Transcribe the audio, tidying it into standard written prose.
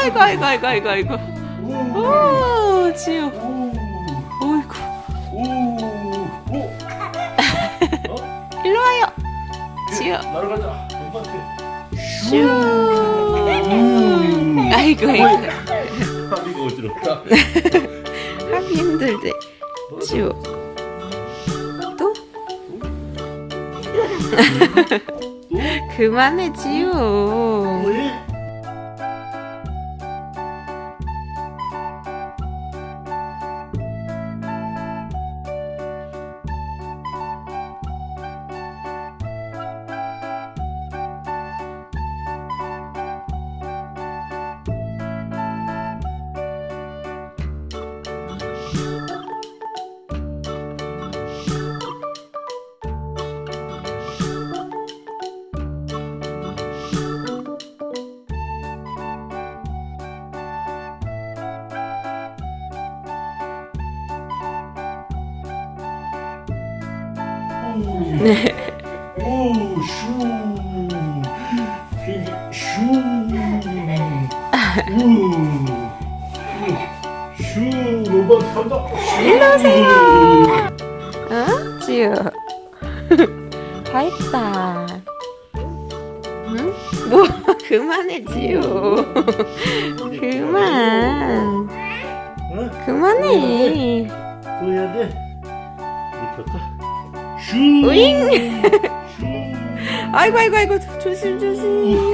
아이고 아이고 아이고 아이고 아이고. 오 지우. 어이구. 일로 와요. 지우. 날아가자. 엄마한테. 슈. 아이고 아이고. 하비가 어지럽다. 하기 힘들대. 지우. 또? 그만해 지우. 왜? 네. 오, 슈. 비행기 슈. 슈. 로봇 간다. 일로 오세요. 어? 지우. 다 했다. 응? 뭐 그만해 지우. 그만. 어? 그만해. 그거 해야 돼. 이렇게 할까? 슈. 우잉. 슈. 아이고 아이고 아이고 조심 조심.